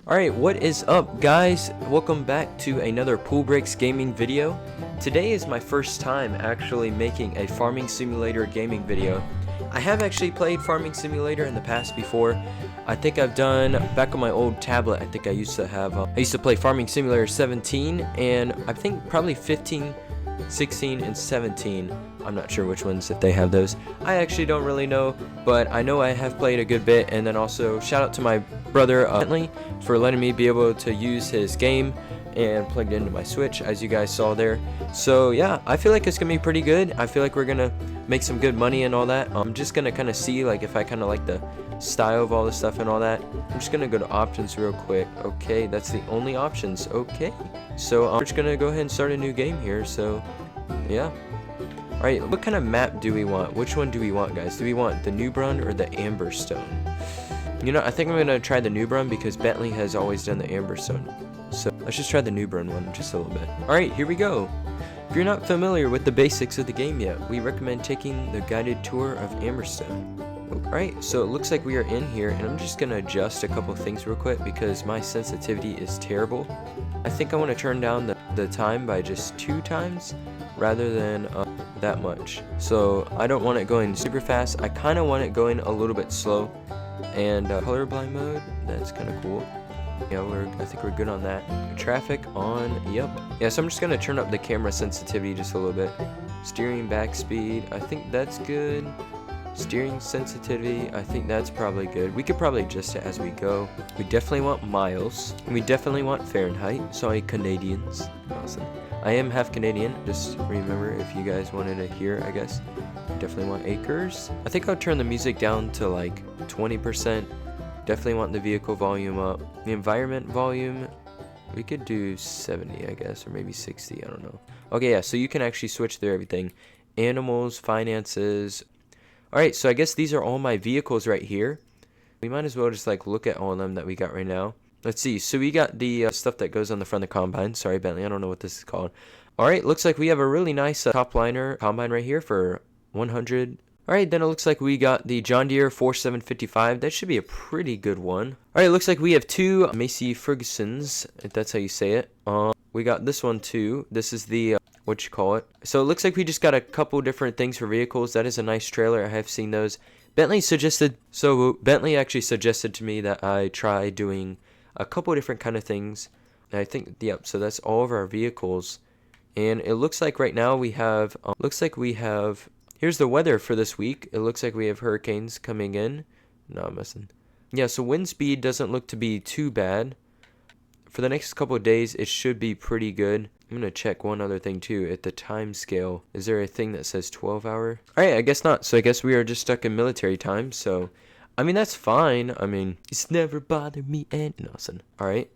Alright, what is up guys? Welcome back to another Pool Breaks gaming video. Today is my first time actually making a Farming Simulator gaming video. I have actually played Farming Simulator in the past before. I think I've done, back on my old tablet, I think I used to play Farming Simulator 17 and I think probably 15, 16, and 17. I'm not sure which ones, if they have those. I actually don't really know, but I know I have played a good bit. And then also shout out to my brother Bentley for letting me be able to use his game and plug it into my Switch, as you guys saw there. So yeah, I feel like it's gonna be pretty good. I feel like we're gonna make some good money and all that. I'm just gonna kind of see like if I kind of like the style of all the stuff and all that. I'm just gonna go to options real quick. Okay, that's the only options. Okay, so I'm just gonna go ahead and start a new game here. So yeah. Alright, what kind of map do we want? Which one do we want, guys? Do we want the Newbrun or the Amberstone? You know, I think I'm going to try the Newbrun because Bentley has always done the Amberstone. So, let's just try the Newbrun one just a little bit. Alright, here we go. If you're not familiar with the basics of the game yet, we recommend taking the guided tour of Amberstone. Alright, so it looks like we are in here, and I'm just going to adjust a couple things real quick because my sensitivity is terrible. I think I want to turn down the time by just 2 times rather than that much. So I don't want it going super fast. I kind of want it going a little bit slow. And colorblind mode, that's kind of cool. Yeah, I think we're good on that. Traffic on, yep. Yeah, so I'm just gonna turn up the camera sensitivity just a little bit. Steering back speed, I think that's good. Steering sensitivity, I think that's probably good. We could probably adjust it as we go. We definitely want miles. And we definitely want Fahrenheit. Sorry, Canadians. Awesome. I am half Canadian. Just remember if you guys wanted to hear, I guess. We definitely want acres. I think I'll turn the music down to like 20%. Definitely want the vehicle volume up. The environment volume, we could do 70, I guess, or maybe 60. I don't know. Okay, yeah, so you can actually switch through everything. Animals, finances. Alright, so I guess these are all my vehicles right here. We might as well just like look at all of them that we got right now. Let's see, so we got the stuff that goes on the front of the combine. Sorry, Bentley, I don't know what this is called. Alright, looks like we have a really nice top liner combine right here for 100. Alright, then it looks like we got the John Deere 4755. That should be a pretty good one. Alright, looks like we have 2 Massey Fergusons, if that's how you say it. We got this one too. This is the what you call it. So it looks like we just got a couple different things for vehicles. That is a nice trailer. I have seen those. Bentley actually suggested to me that I try doing a couple different kind of things. And I think, yep, so that's all of our vehicles. And it looks like right now we have, here's the weather for this week. It looks like we have hurricanes coming in. No, I'm missing. Yeah, so wind speed doesn't look to be too bad. For the next couple of days, it should be pretty good. I'm going to check one other thing too. At the time scale, is there a thing that says 12 hour? Alright, I guess not. So I guess we are just stuck in military time. So, I mean, that's fine. I mean, it's never bothered me and nothing. Alright.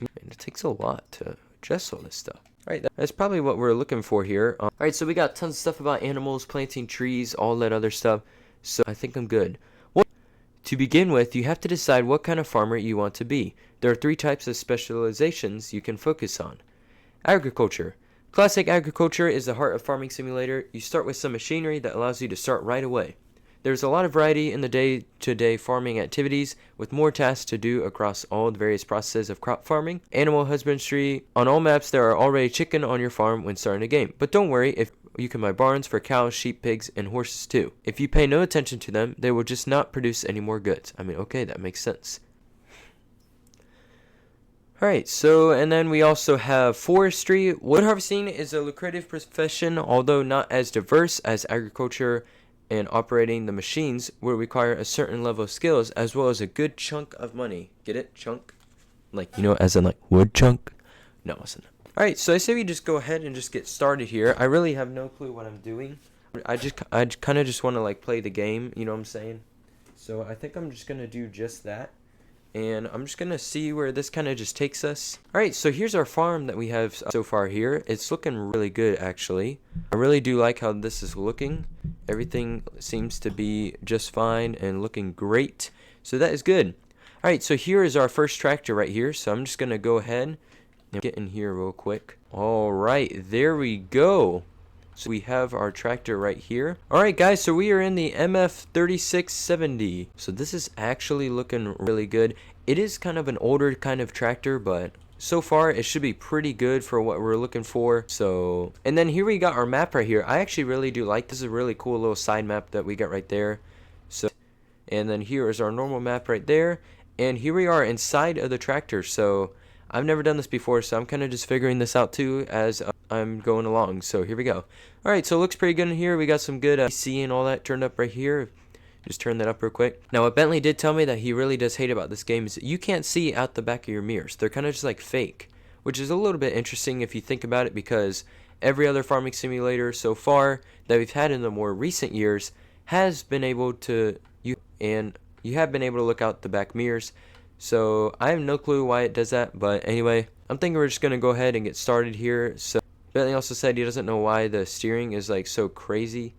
It takes a lot to adjust all this stuff. Alright, that's probably what we're looking for here. Alright, so we got tons of stuff about animals, planting trees, all that other stuff. So I think I'm good. To begin with, you have to decide what kind of farmer you want to be. There are 3 types of specializations you can focus on. Agriculture. Classic agriculture is the heart of Farming Simulator. You start with some machinery that allows you to start right away. There's a lot of variety in the day-to-day farming activities, with more tasks to do across all the various processes of crop farming. Animal husbandry. On all maps, there are already chicken on your farm when starting a game. But don't worry, if you can buy barns for cows, sheep, pigs, and horses too. If you pay no attention to them, they will just not produce any more goods. I mean, okay, that makes sense. Alright, so, and then we also have forestry. Wood harvesting is a lucrative profession, although not as diverse as agriculture, and operating the machines will require a certain level of skills as well as a good chunk of money. Get it? Chunk? Like, you know, as in like wood chunk? No, listen. Alright, so I say we just go ahead and just get started here. I really have no clue what I'm doing. I kind of just want to like play the game, you know what I'm saying? So I think I'm just going to do just that. And I'm just going to see where this kind of just takes us. Alright, so here's our farm that we have so far here. It's looking really good, actually. I really do like how this is looking. Everything seems to be just fine and looking great. So that is good. Alright, so here is our first tractor right here. So I'm just going to go ahead and get in here real quick. Alright, there we go. So we have our tractor right here. Alright guys, so we are in the MF3670. So this is actually looking really good. It is kind of an older kind of tractor, but so far it should be pretty good for what we're looking for. So, and then here we got our map right here. I actually really do like this. Is a really cool little side map that we got right there. So, and then here is our normal map right there, and here we are inside of the tractor. So I've never done this before, so I'm kind of just figuring this out too as I'm going along. So here we go. Alright, so it looks pretty good in here. We got some good AC and all that turned up right here. Just turn that up real quick. Now what Bentley did tell me that he really does hate about this game is that you can't see out the back of your mirrors. They're kind of just like fake, which is a little bit interesting if you think about it, because every other farming simulator so far that we've had in the more recent years has been able to, you have been able to look out the back mirrors. So I have no clue why it does that, but anyway, I'm thinking we're just gonna go ahead and get started here. So Bentley also said he doesn't know why the steering is like so crazy.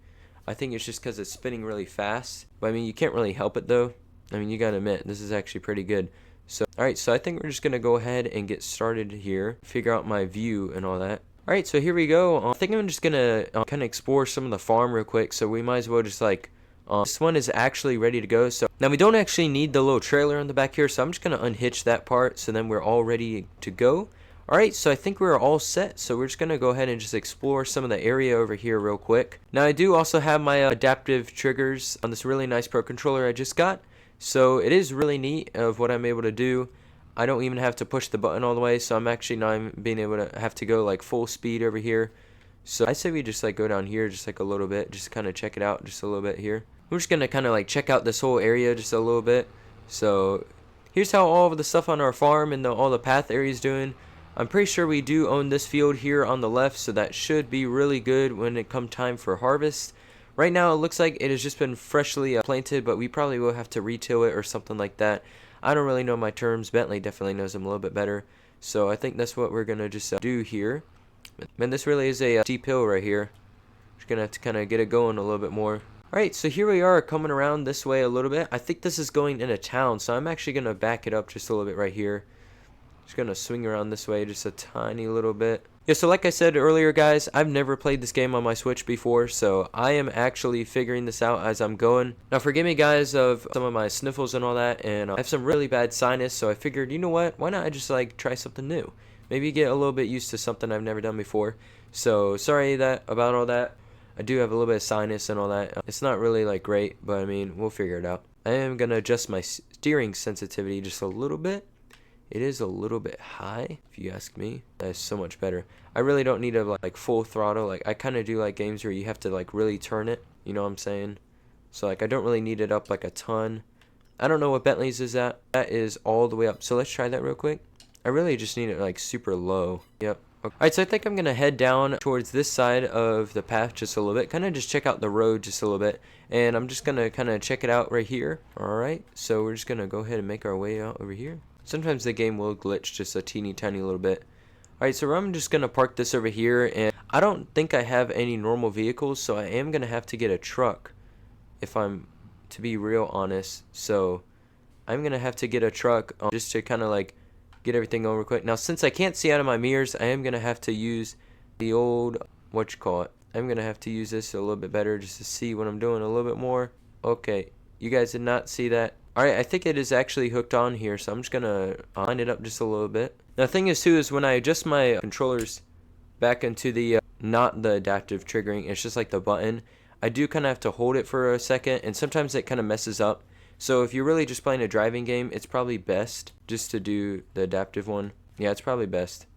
I think it's just because it's spinning really fast. But I mean, you can't really help it though. I mean, you gotta admit, this is actually pretty good. So, alright, so I think we're just gonna go ahead and get started here. Figure out my view and all that. Alright, so here we go. I think I'm just gonna kind of explore some of the farm real quick. So we might as well just like, this one is actually ready to go. So now we don't actually need the little trailer in the back here. So I'm just gonna unhitch that part. So then we're all ready to go. Alright, so I think we're all set, so we're just going to go ahead and just explore some of the area over here real quick. Now I do also have my adaptive triggers on this really nice Pro Controller I just got, so it is really neat of what I'm able to do. I don't even have to push the button all the way, so I'm actually not even being able to have to go like full speed over here. So I say we just like go down here just like a little bit, just kind of check it out just a little bit here. We're just going to kind of like check out this whole area just a little bit. So here's how all of the stuff on our farm and all the path area is doing. I'm pretty sure we do own this field here on the left, so that should be really good when it comes time for harvest. Right now it looks like it has just been freshly planted, but we probably will have to retill it or something like that. I don't really know my terms. Bentley definitely knows them a little bit better. So I think that's what we're going to just do here. Man, this really is a steep hill right here. Just going to have to kind of get it going a little bit more. Alright, so here we are coming around this way a little bit. I think this is going into town, so I'm actually going to back it up just a little bit right here. Just gonna swing around this way just a tiny little bit. Yeah, so like I said earlier, guys, I've never played this game on my Switch before, so I am actually figuring this out as I'm going. Now forgive me, guys, of some of my sniffles and all that, and I have some really bad sinus, so I figured, you know what, why not I just like try something new? Maybe get a little bit used to something I've never done before. So sorry about all that. I do have a little bit of sinus and all that. It's not really like great, but I mean, we'll figure it out. I am gonna adjust my steering sensitivity just a little bit. It is a little bit high, if you ask me. That is so much better. I really don't need a like full throttle. Like I kind of do like games where you have to like really turn it. You know what I'm saying? So like I don't really need it up like a ton. I don't know what Bentley's is at. That is all the way up. So let's try that real quick. I really just need it like super low. Yep. Okay. Alright, so I think I'm gonna head down towards this side of the path just a little bit. Kind of just check out the road just a little bit. And I'm just gonna kind of check it out right here. Alright. So we're just gonna go ahead and make our way out over here. Sometimes the game will glitch just a teeny tiny little bit. Alright, so I'm just going to park this over here, and I don't think I have any normal vehicles, so I am going to have to get a truck, if I'm to be real honest. So I'm going to have to get a truck just to kind of like get everything over quick. Now since I can't see out of my mirrors, I am going to have to use the old, I'm going to have to use this a little bit better just to see what I'm doing a little bit more. Okay, you guys did not see that. Alright, I think it is actually hooked on here, so I'm just going to line it up just a little bit. Now the thing is too is when I adjust my controllers back into the, not the adaptive triggering, it's just like the button, I do kind of have to hold it for a second, and sometimes it kind of messes up. So if you're really just playing a driving game, it's probably best just to do the adaptive one. Yeah, it's probably best.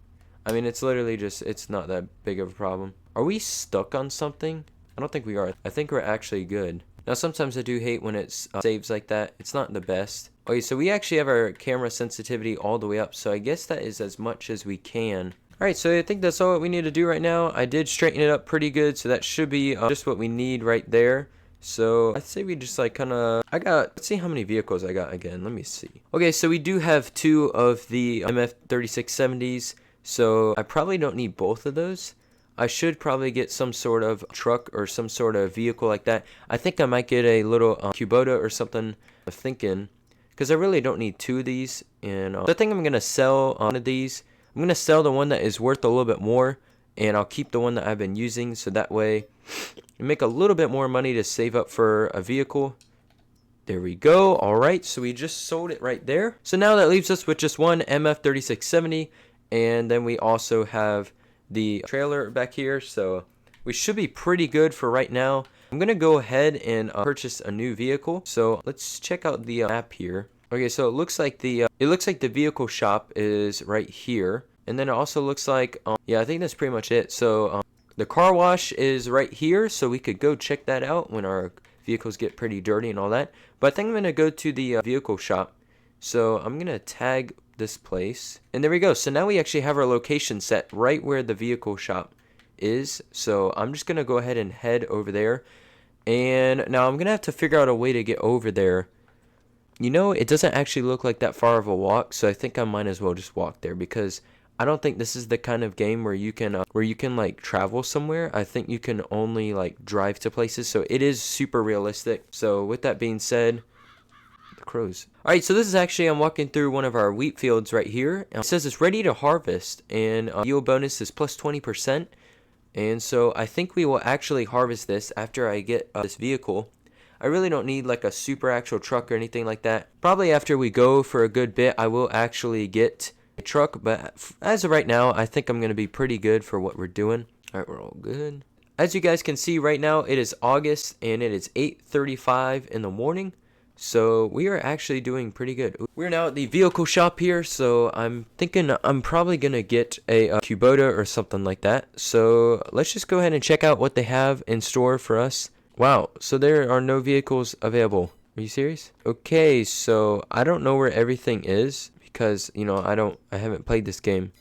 I mean, it's literally just, it's not that big of a problem. Are we stuck on something? I don't think we are. I think we're actually good. Now sometimes I do hate when it saves like that. It's not the best. Okay, so we actually have our camera sensitivity all the way up, so I guess that is as much as we can. Alright, so I think that's all what we need to do right now. I did straighten it up pretty good, so that should be just what we need right there. So I'd say we just like kind of, let's see how many vehicles I got again. Let me see. Okay, so we do have 2 of the MF3670s, so I probably don't need both of those. I should probably get some sort of truck or some sort of vehicle like that. I think I might get a little Kubota or something. I'm thinking, because I really don't need 2 of these. And I think I'm going to sell one of these. I'm going to sell the one that is worth a little bit more, and I'll keep the one that I've been using, so that way I make a little bit more money to save up for a vehicle. There we go. Alright, so we just sold it right there. So now that leaves us with just one MF3670, and then we also have the trailer back here, so we should be pretty good for right now. I'm gonna go ahead and purchase a new vehicle. So let's check out the map here. Okay, so it looks like the vehicle shop is right here, and then it also looks like yeah, I think that's pretty much it. So the car wash is right here, so we could go check that out when our vehicles get pretty dirty and all that. But I think I'm gonna go to the vehicle shop. So I'm gonna tag this place, and there we go. So now we actually have our location set right where the vehicle shop is. So I'm just gonna go ahead and head over there, and now I'm gonna have to figure out a way to get over there. You know, it doesn't actually look like that far of a walk, so I think I might as well just walk there, because I don't think this is the kind of game where you can like travel somewhere. I think you can only like drive to places, so it is super realistic. So with that being said, the crows. All right, so this is actually, I'm walking through one of our wheat fields right here. It says it's ready to harvest, and yield bonus is plus 20%. And so I think we will actually harvest this after I get this vehicle. I really don't need like a super actual truck or anything like that. Probably after we go for a good bit, I will actually get a truck. But as of right now, I think I'm going to be pretty good for what we're doing. All right, we're all good. As you guys can see right now, it is August and it is 8:35 in the morning. So we are actually doing pretty good. We're now at the vehicle shop here, so I'm thinking I'm probably going to get a Kubota or something like that. So let's just go ahead and check out what they have in store for us. Wow, so there are no vehicles available. Are you serious? Okay, so I don't know where everything is because, you know, I haven't played this game.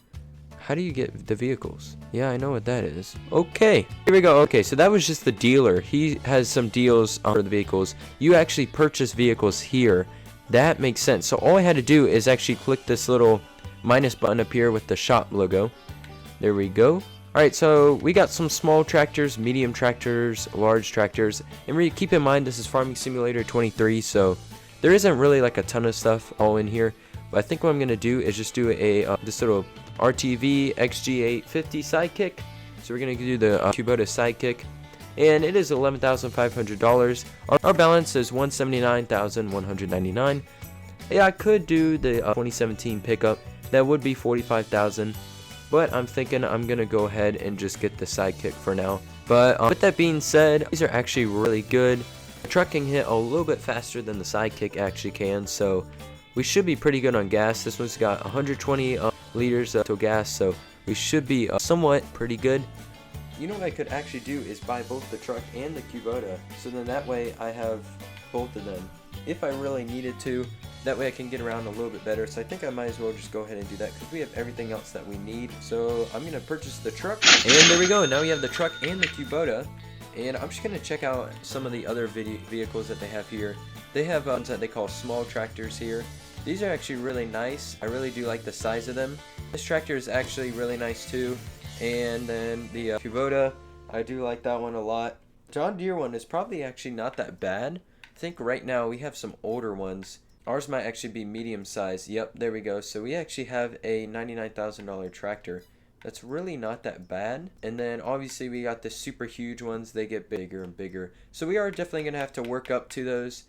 How do you get the vehicles? Yeah, I know what that is. Okay, here we go. Okay, so that was just the dealer. He has some deals for the vehicles. You actually purchase vehicles here. That makes sense. So all I had to do is actually click this little minus button up here with the shop logo. There we go. Alright, so we got some small tractors, medium tractors, large tractors, and keep in mind this is Farming Simulator 23, so there isn't really like a ton of stuff all in here. But I think what I'm going to do is just do this little RTV XG850 sidekick. So we're going to do the Kubota sidekick, and it is $11,500. Our balance is $179,199. Yeah, I could do the 2017 pickup. That would be $45,000. But I'm thinking I'm going to go ahead and just get the sidekick for now. But with that being said, these are actually really good. The truck can hit a little bit faster than the sidekick actually can, so we should be pretty good on gas. This one's got 120 liters to gas, so we should be somewhat pretty good. You know what I could actually do is buy both the truck and the Kubota, so then that way I have both of them if I really needed to. That way I can get around a little bit better, so I think I might as well just go ahead and do that because we have everything else that we need. So I'm going to purchase the truck, and there we go. Now we have the truck and the Kubota, and I'm just going to check out some of the other vehicles that they have here. They have ones that they call small tractors here. These are actually really nice. I really do like the size of them. This tractor is actually really nice too. And then the Kubota, I do like that one a lot. John Deere one is probably actually not that bad. I think right now we have some older ones. Ours might actually be medium size. Yep, there we go. So we actually have a $99,000 tractor. That's really not that bad. And then obviously we got the super huge ones. They get bigger and bigger. So we are definitely going to have to work up to those.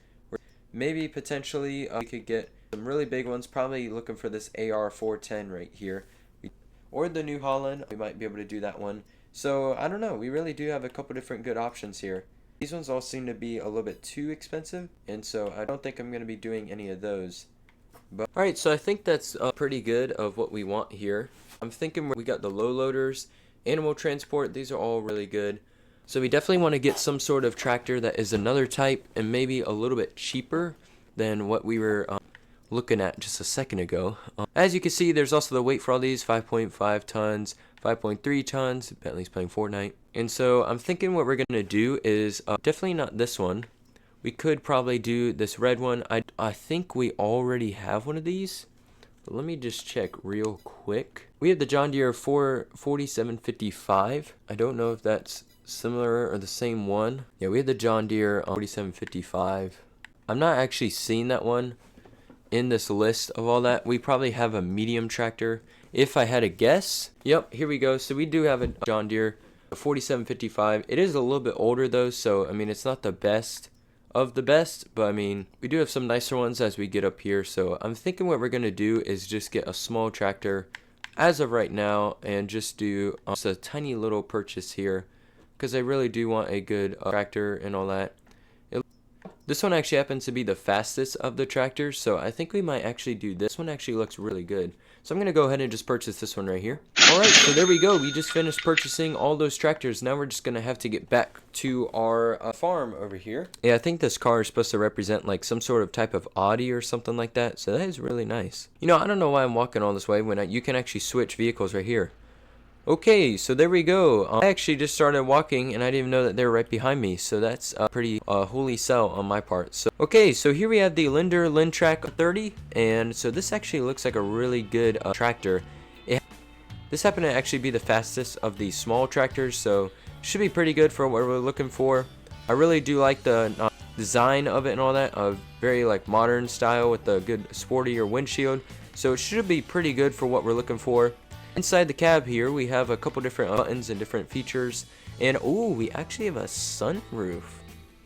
Maybe potentially we could get some really big ones. Probably looking for this AR410 right here. Or the New Holland. We might be able to do that one. So I don't know. We really do have a couple different good options here. These ones all seem to be a little bit too expensive, and so I don't think I'm going to be doing any of those. But alright, so I think that's pretty good of what we want here. I'm thinking we got the low loaders, animal transport, these are all really good. So we definitely want to get some sort of tractor that is another type and maybe a little bit cheaper than what we were looking at just a second ago. As you can see, there's also the weight for all these, 5.5 tons, 5.3 tons, Bentley's playing Fortnite. And so I'm thinking what we're going to do is definitely not this one. We could probably do this red one. I think we already have one of these. But let me just check real quick. We have the John Deere 4755. I don't know if that's similar or the same one. Yeah, we have the John Deere 4755. I'm not actually seeing that one in this list of all that. We probably have a medium tractor. If I had a guess, yep, here we go. So we do have a John Deere 4755. It is a little bit older though, so I mean it's not the best of the best, but I mean, we do have some nicer ones as we get up here. So I'm thinking what we're going to do is just get a small tractor as of right now and just do just a tiny little purchase here, because I really do want a good tractor and all that. This one actually happens to be the fastest of the tractors, so I think we might actually do this one. Actually looks really good. So I'm going to go ahead and just purchase this one right here. Alright, so there we go. We just finished purchasing all those tractors. Now we're just going to have to get back to our farm over here. Yeah, I think this car is supposed to represent like some sort of type of Audi or something like that. So that is really nice. You know, I don't know why I'm walking all this way when you can actually switch vehicles right here. Okay, so there we go. I actually just started walking and I didn't even know that they were right behind me. So that's pretty holy sell on my part. So okay, so here we have the Linder Lintrack 30, and so this actually looks like a really good tractor. This happened to actually be the fastest of the small tractors, so should be pretty good for what we're looking for. I really do like the design of it and all that, very like modern style with a good sportier windshield. So it should be pretty good for what we're looking for. Inside the cab here, we have a couple different buttons and different features. And, ooh, we actually have a sunroof.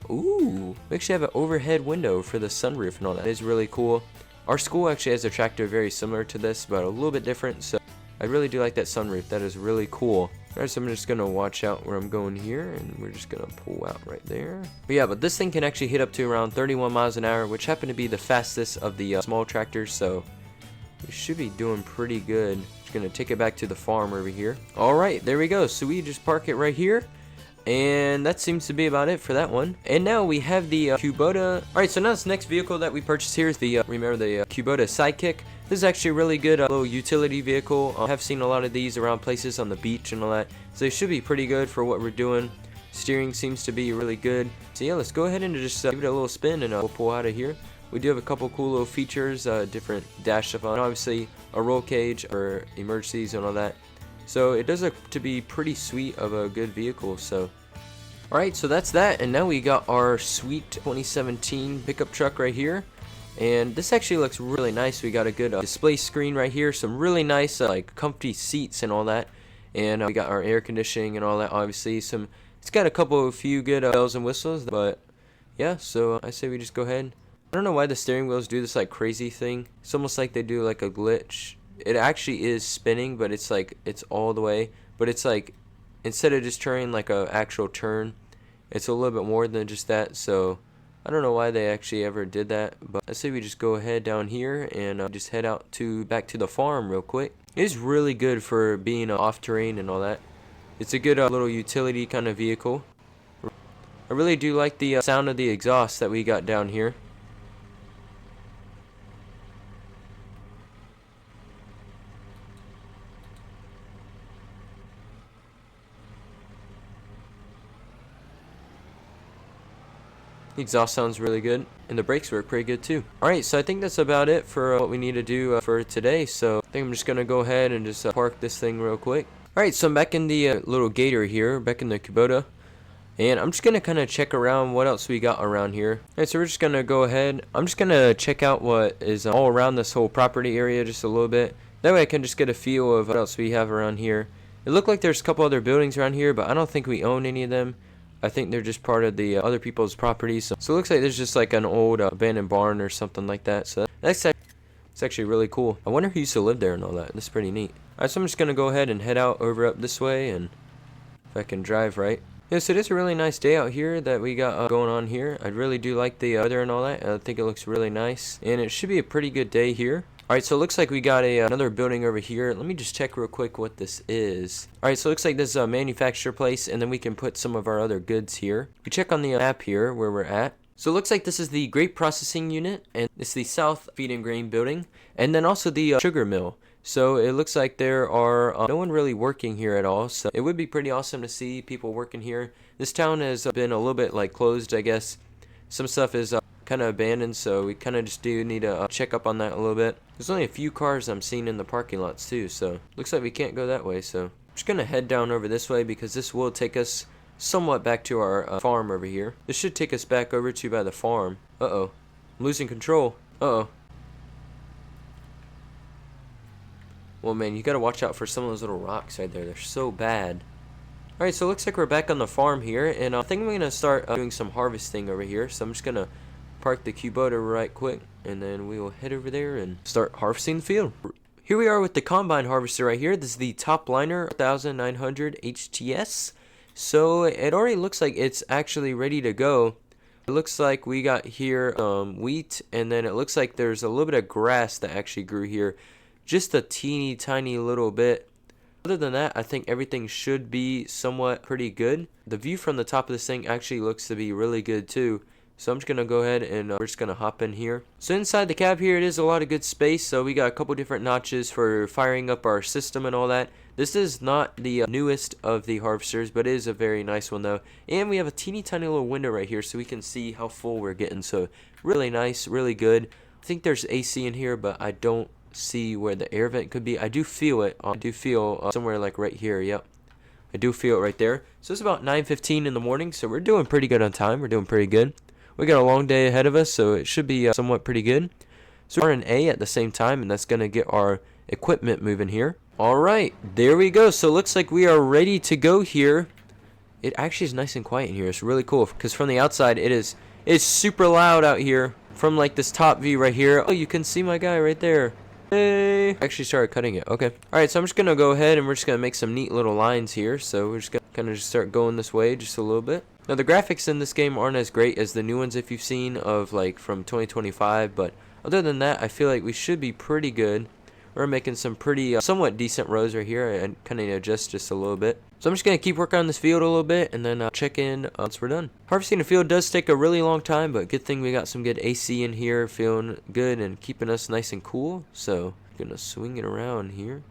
Ooh, we actually have an overhead window for the sunroof and all that. It is really cool. Our school actually has a tractor very similar to this, but a little bit different. So I really do like that sunroof. That is really cool. Alright, so I'm just going to watch out where I'm going here, and we're just going to pull out right there. But yeah, but this thing can actually hit up to around 31 miles an hour, which happened to be the fastest of the small tractors. So we should be doing pretty good. Gonna take it back to the farm over here. Alright, there we go. So we just park it right here, and that seems to be about it for that one. And now we have the Kubota. Alright, so now this next vehicle that we purchased here is the remember the Kubota Sidekick. This is actually a really good little utility vehicle. I have seen a lot of these around places on the beach and all that, so they should be pretty good for what we're doing. Steering seems to be really good. So yeah, let's go ahead and just give it a little spin, and we'll pull out of here. We do have a couple cool little features, different dash stuff on, obviously a roll cage for emergencies and all that. So it does look to be pretty sweet of a good vehicle. So alright, so that's that, and now we got our sweet 2017 pickup truck right here. And this actually looks really nice. We got a good display screen right here, some really nice like comfy seats and all that. And we got our air conditioning and all that, obviously. It's got a few good bells and whistles, but yeah, so I say we just go ahead. I don't know why the steering wheels do this like crazy thing. It's almost like they do like a glitch. It actually is spinning, but it's like it's all the way. But it's like instead of just turning like a actual turn, it's a little bit more than just that. So I don't know why they actually ever did that. But I say we just go ahead down here and just head out back to the farm real quick. It is really good for being off terrain and all that. It's a good little utility kind of vehicle. I really do like the sound of the exhaust that we got down here. The exhaust sounds really good, and the brakes work pretty good too. Alright, so I think that's about it for what we need to do for today. So I think I'm just going to go ahead and just park this thing real quick. Alright, so I'm back in the little gator here, back in the Kubota. And I'm just going to kind of check around what else we got around here. Alright, so we're just going to go ahead. I'm just going to check out what is all around this whole property area just a little bit. That way I can just get a feel of what else we have around here. It looked like there's a couple other buildings around here, but I don't think we own any of them. I think they're just part of the other people's properties. So it looks like there's just like an old abandoned barn or something like that. So it's actually really cool. I wonder who used to live there and all that. That's pretty neat. Alright, so I'm just going to go ahead and head out over up this way, and if I can drive right. Yeah, so it is a really nice day out here that we got going on here. I really do like the weather and all that. I think it looks really nice, and it should be a pretty good day here. Alright, so it looks like we got another building over here. Let me just check real quick what this is. Alright, so it looks like this is a manufacturer place, and then we can put some of our other goods here. We check on the map here where we're at. So it looks like this is the grape processing unit, and it's the South Feed and Grain building, and then also the sugar mill. So it looks like there are no one really working here at all, so it would be pretty awesome to see people working here. This town has been a little bit like closed, I guess. Some stuff is kind of abandoned, so we kind of just do need to check up on that a little bit. There's only a few cars I'm seeing in the parking lots too, so looks like we can't go that way. So I'm just gonna head down over this way because this will take us somewhat back to our farm over here. This should take us back over to by the farm. Uh-oh, I'm losing control. Uh-oh. Well, man, you gotta watch out for some of those little rocks right there. They're so bad. Alright, so it looks like we're back on the farm here, and I think I'm going to start doing some harvesting over here. So I'm just going to park the Kubota right quick, and then we will head over there and start harvesting the field. Here we are with the combine harvester right here. This is the Top Liner 1900 HTS. So it already looks like it's actually ready to go. It looks like we got here wheat, and then it looks like there's a little bit of grass that actually grew here. Just a teeny tiny little bit. Other than that, I think everything should be somewhat pretty good. The view from the top of this thing actually looks to be really good too. So I'm just going to go ahead and we're just going to hop in here. So inside the cab here, it is a lot of good space. So we got a couple different notches for firing up our system and all that. This is not the newest of the harvesters, but it is a very nice one though. And we have a teeny tiny little window right here so we can see how full we're getting. So really nice, really good. I think there's AC in here, but I don't see where the air vent could be. I do feel it. I do feel somewhere like right here. Yep, I do feel it right there. So it's about 9:15 in the morning, so we're doing pretty good on time. We're doing pretty good. We got a long day ahead of us, so it should be somewhat pretty good. So we're in A at the same time, and that's gonna get our equipment moving here. All right, there we go. So it looks like we are ready to go here. It actually is nice and quiet in here. It's really cool because from the outside it's super loud out here. From like this top view right here, oh, you can see my guy right there. Hey, actually started cutting it. Okay. Alright, so I'm just gonna go ahead and we're just gonna make some neat little lines here. So we're just gonna kind of just start going this way just a little bit. Now the graphics in this game aren't as great as the new ones if you've seen of like from 2025, but other than that, I feel like we should be pretty good. We're making some pretty somewhat decent rows right here and kind of adjust just a little bit. So I'm just going to keep working on this field a little bit and then check in once we're done. Harvesting a field does take a really long time, but good thing we got some good AC in here, feeling good and keeping us nice and cool. So I'm going to swing it around here.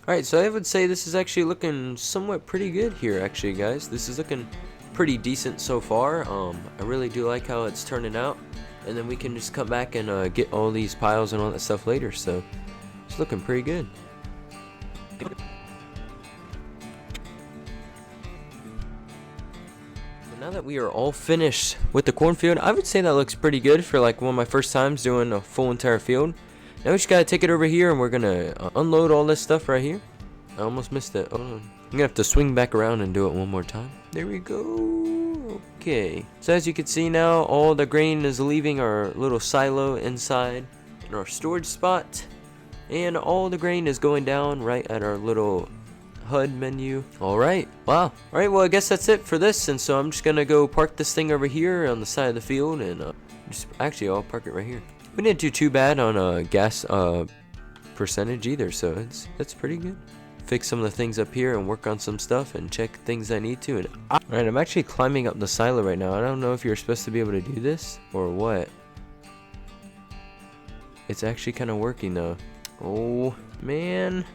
Alright, so I would say this is actually looking somewhat pretty good here actually, guys. This is looking pretty decent so far. I really do like how it's turning out. And then we can just come back and get all these piles and all that stuff later. So it's looking pretty good. Now that we are all finished with the cornfield, I would say that looks pretty good for like one of my first times doing a full entire field. Now we just gotta take it over here and we're gonna unload all this stuff right here. I almost missed it. Hold on. I'm gonna have to swing back around and do it one more time. There we go. Okay. So as you can see now, all the grain is leaving our little silo inside in our storage spot. And all the grain is going down right at our little HUD menu. Alright, wow. Alright, well I guess that's it for this, and so I'm just gonna go park this thing over here on the side of the field, and actually I'll park it right here. We didn't do too bad on gas percentage either, so that's pretty good. Fix some of the things up here and work on some stuff and check things I need to. And alright, I'm actually climbing up the silo right now. I don't know if you're supposed to be able to do this or what. It's actually kind of working though. Oh man.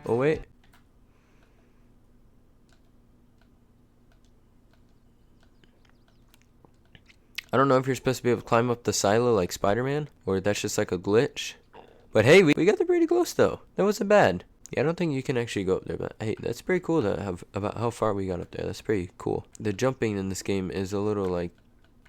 Oh wait. I don't know if you're supposed to be able to climb up the silo like Spider-Man, or that's just like a glitch. But hey, we got there pretty close though. That wasn't bad. Yeah, I don't think you can actually go up there, but hey, that's pretty cool to have about how far we got up there. That's pretty cool. The jumping in this game is a little like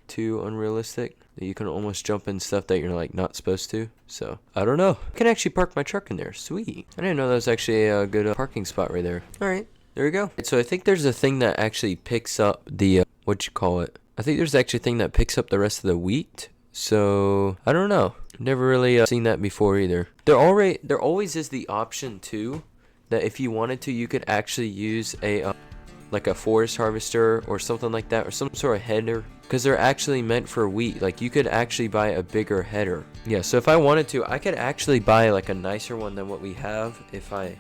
too unrealistic. You can almost jump in stuff that you're like not supposed to. So I don't know. I can actually park my truck in there. Sweet. I didn't know that was actually a good parking spot right there. All right, there we go. So I think there's a thing that actually picks up the what you call it. I think there's actually a thing that picks up the rest of the wheat. So I don't know. Never really seen that before either. There always is the option too that if you wanted to, you could actually use a like a forest harvester or something like that, or some sort of header, because they're actually meant for wheat. Like you could actually buy a bigger header. Yeah, so if I wanted to, I could actually buy like a nicer one than what we have if I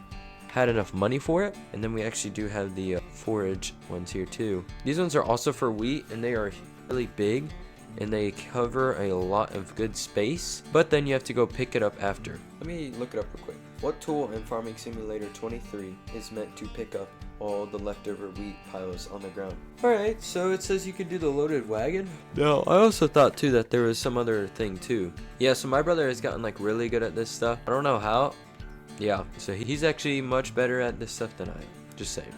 had enough money for it. And then we actually do have the forage ones here too. These ones are also for wheat, and they are really big and they cover a lot of good space, but then you have to go pick it up after. Let me look it up real quick. What tool in Farming Simulator 23 is meant to pick up all the leftover wheat piles on the ground? Alright, so it says you could do the loaded wagon. No, I also thought too that there was some other thing too. Yeah, so my brother has gotten like really good at this stuff. I don't know how. Yeah, so he's actually much better at this stuff than I am. Just saying.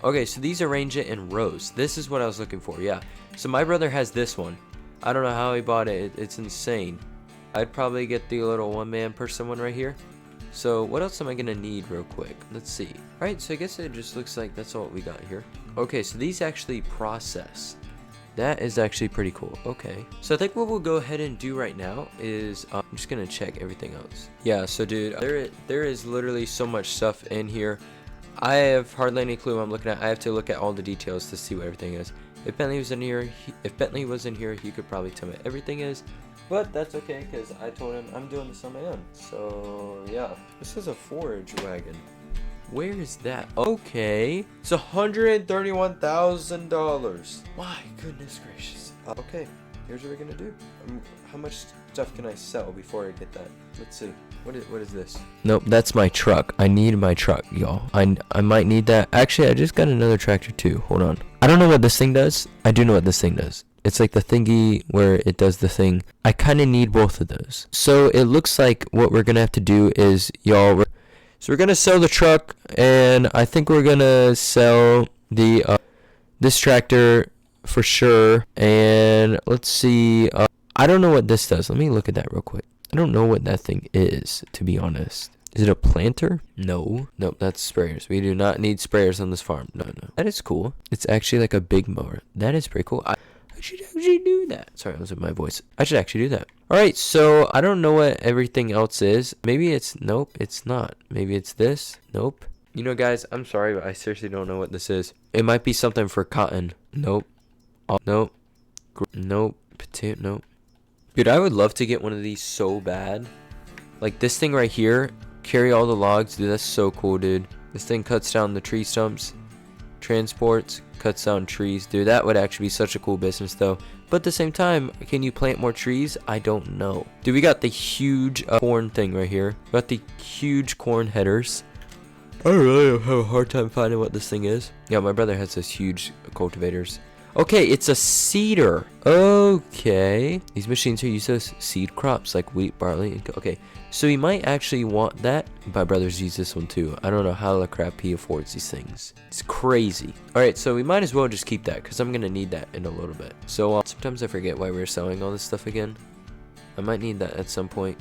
Okay, so these arrange it in rows. This is what I was looking for, yeah. So my brother has this one. I don't know how he bought it. It's insane. I'd probably get the little one-man person one right here. So what else am I gonna need real quick? Let's see. All right, so I guess it just looks like that's all we got here. Okay, so these actually process. That is actually pretty cool. Okay, so I think what we'll go ahead and do right now is I'm just gonna check everything else. Yeah, so dude, there is literally so much stuff in here. I have hardly any clue what I'm looking at. I have to look at all the details to see what everything is. If Bentley was in here, he could probably tell me what everything is. But that's okay, because I told him I'm doing this on my own. So yeah, this is a forage wagon. Where is that? Okay, it's $131,000. My goodness gracious. Okay, here's what we're gonna do. How much stuff can I sell before I get that? Let's see. What is this? Nope, that's my truck. I need my truck, y'all. I might need that. Actually, I just got another tractor too. Hold on. I don't know what this thing does. I do know what this thing does. It's like the thingy where it does the thing. I kind of need both of those. So it looks like what we're gonna have to do is, y'all. So we're gonna sell the truck, and I think we're gonna sell the this tractor for sure. And let's see. I don't know what this does. Let me look at that real quick. I don't know what that thing is, to be honest. Is it a planter? No. Nope, that's sprayers. We do not need sprayers on this farm. No. That is cool. It's actually like a big mower. That is pretty cool. I should actually do that. Sorry, I was in my voice. I should actually do that. Alright, so I don't know what everything else is. Maybe it's, nope, it's not. Maybe it's this. Nope. You know, guys, I'm sorry, but I seriously don't know what this is. It might be something for cotton. Nope. Nope. Nope. Potato. Nope. Dude, I would love to get one of these so bad. Like this thing right here. Carry all the logs. Dude, that's so cool, dude. This thing cuts down the tree stumps. Transports. Cuts down trees. Dude, that would actually be such a cool business though. But at the same time, can you plant more trees? I don't know. Dude, we got the huge corn thing right here. We got the huge corn headers. I really have a hard time finding what this thing is. Yeah, my brother has this huge cultivators. Okay, it's a seeder. Okay. These machines here use those seed crops like wheat, barley, and okay. So we might actually want that. My brothers use this one too. I don't know how the crap he affords these things. It's crazy. Alright, so we might as well just keep that because I'm going to need that in a little bit. So sometimes I forget why we're selling all this stuff again. I might need that at some point.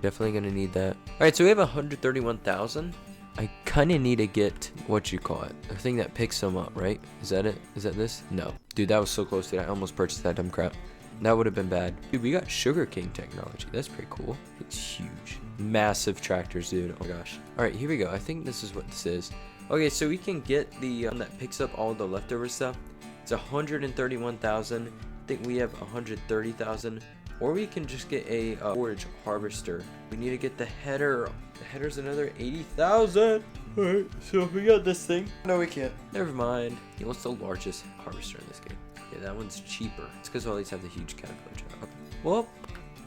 Definitely going to need that. Alright, so we have 131,000. I kind of need to get, what you call it, the thing that picks them up, right? Is that it? Is that this? No. Dude, that was so close to that. I almost purchased that dumb crap. That would have been bad. Dude, we got sugarcane technology. That's pretty cool. It's huge. Massive tractors, dude. Oh my gosh. Alright, here we go. I think this is what this is. Okay, so we can get the one that picks up all the leftover stuff. It's 131,000. I think we have 130,000. Or we can just get a forage harvester. We need to get the header. The header's another 80,000. Alright, so we got this thing. No, we can't. Never mind. Yeah, what's the largest harvester in this game? Yeah, that one's cheaper. It's because all these have the huge caterpillar trap. Okay. Well,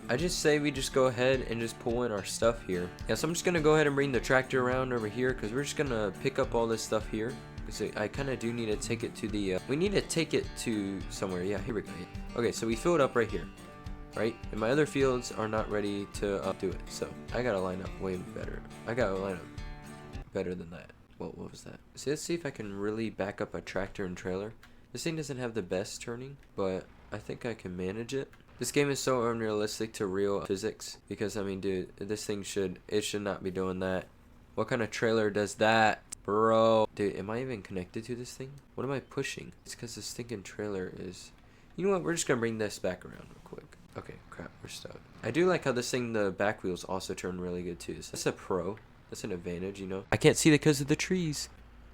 I just say we just go ahead and just pull in our stuff here. Yeah, so I'm just going to go ahead and bring the tractor around over here because we're just going to pick up all this stuff here. Because I kind of do need to take it to the, we need to take it to somewhere. Yeah, here we go. Okay, so we fill it up right here. Right? And my other fields are not ready to do it. So I got to line up way better. I got to line up better than that. What was that? So let's see if I can really back up a tractor and trailer. This thing doesn't have the best turning, but I think I can manage it. This game is so unrealistic to real physics because, I mean, dude, this thing should not be doing that. What kind of trailer does that? Bro. Dude, am I even connected to this thing? What am I pushing? It's because this stinking trailer is... You know what? We're just going to bring this back around real quick. Okay, crap, we're stuck. I do like how this thing, the back wheels also turn really good too. So that's a pro. That's an advantage, you know. I can't see it because of the trees.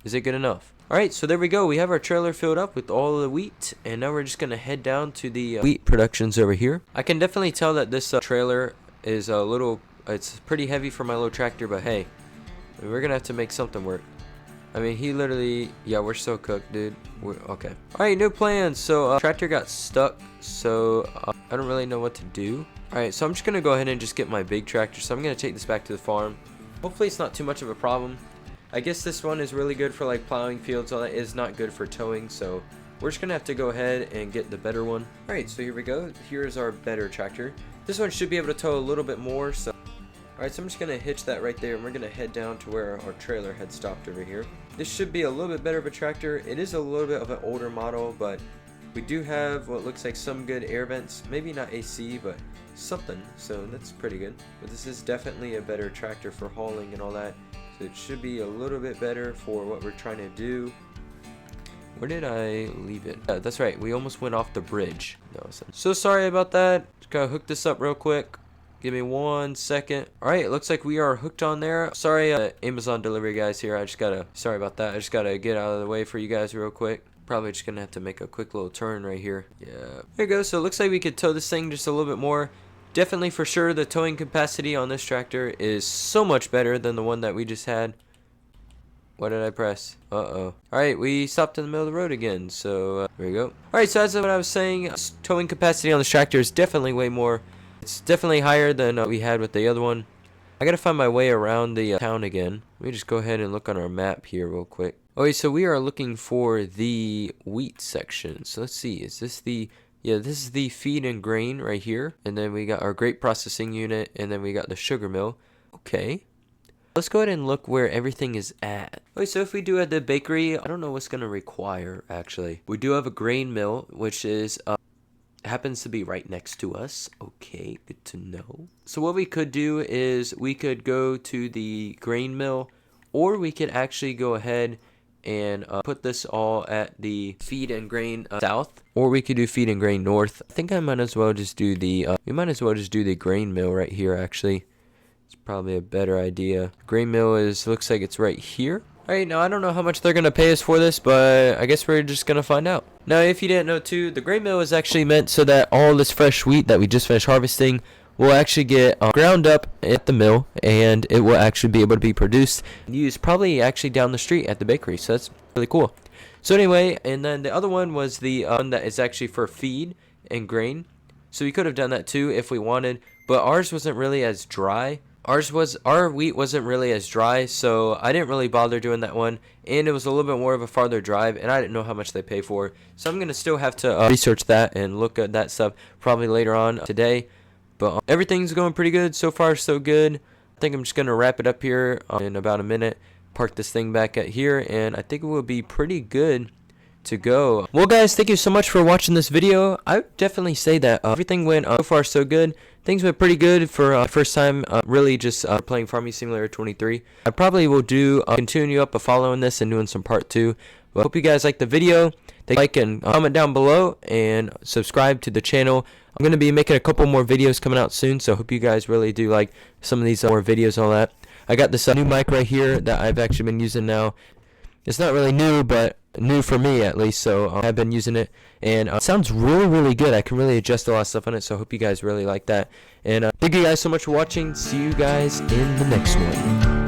Is it good enough? Alright, so there we go. We have our trailer filled up with all of the wheat. And now we're just going to head down to the wheat productions over here. I can definitely tell that this trailer is a little... It's pretty heavy for my little tractor, but hey. We're going to have to make something work. I mean, he literally... Yeah, we're so cooked, dude. Okay. Alright, new plans. So, tractor got stuck. So, I don't really know what to do. Alright, so I'm just going to go ahead and just get my big tractor. So, I'm going to take this back to the farm. Hopefully, it's not too much of a problem. I guess this one is really good for, like, plowing fields. All that is not good for towing. So, we're just going to have to go ahead and get the better one. Alright, so here we go. Here's our better tractor. This one should be able to tow a little bit more. So, alright, so I'm just going to hitch that right there. And we're going to head down to where our trailer had stopped over here. This should be a little bit better of a tractor. It is a little bit of an older model, but We do have what looks like some good air vents, maybe not AC, but something, so that's pretty good. But this is definitely a better tractor for hauling and all that, so it should be a little bit better for what we're trying to do. Where did I leave it? That's right, we almost went off the bridge. No, so sorry about that. Just gotta hook this up real quick. Give me 1 second. Alright, it looks like we are hooked on there. Sorry, Amazon delivery guys here. Sorry about that. I just gotta get out of the way for you guys real quick. Probably just gonna have to make a quick little turn right here. Yeah, there you go. So it looks like we could tow this thing just a little bit more. Definitely for sure the towing capacity on this tractor is so much better than the one that we just had. What did I press? Uh-oh. Alright, we stopped in the middle of the road again, so there we go. Alright, so as of what I was saying, towing capacity on this tractor is definitely way more. It's definitely higher than we had with the other one. I gotta find my way around the town again. Let me just go ahead and look on our map here real quick. Okay, so we are looking for the wheat section. So let's see, is this the... Yeah, this is the feed and grain right here. And then we got our grape processing unit, and then we got the sugar mill. Okay. Let's go ahead and look where everything is at. Okay, so if we do at the bakery, I don't know what's gonna require, actually. We do have a grain mill, which is... happens to be right next to us. Okay, good to know. So what we could do is we could go to the grain mill, or we could actually go ahead and put this all at the feed and grain south, or we could do feed and grain north. I think I might as well just do the we might as well just do the grain mill right here. Actually, it's probably a better idea. Grain mill looks like it's right here. Alright, now I don't know how much they're going to pay us for this, but I guess we're just going to find out. Now, if you didn't know too, the grain mill is actually meant so that all this fresh wheat that we just finished harvesting will actually get ground up at the mill, and it will actually be able to be produced and used probably actually down the street at the bakery, so that's really cool. So anyway, and then the other one was the one that is actually for feed and grain. So we could have done that too if we wanted, but ours wasn't really as dry. Our wheat wasn't really as dry, so I didn't really bother doing that one, and it was a little bit more of a farther drive, and I didn't know how much they pay for, so I'm gonna still have to research that and look at that stuff probably later on today. But everything's going pretty good so far, so good. I think I'm just gonna wrap it up here in about a minute, park this thing back at here, and I think it will be pretty good to go. Well guys, thank you so much for watching this video. I would definitely say that everything went so far so good. Things went pretty good for first time really just playing Farming Simulator 23. I probably will do continue up following this and doing some part 2. But I hope you guys like the video. Like and comment down below and subscribe to the channel. I'm going to be making a couple more videos coming out soon, so I hope you guys really do like some of these more videos and all that. I got this new mic right here that I've actually been using now. It's not really new, but new for me at least, so I've been using it, and it sounds really good. I can really adjust a lot of stuff on it, so I hope you guys really like that. And thank you guys so much for watching. See you guys in the next one.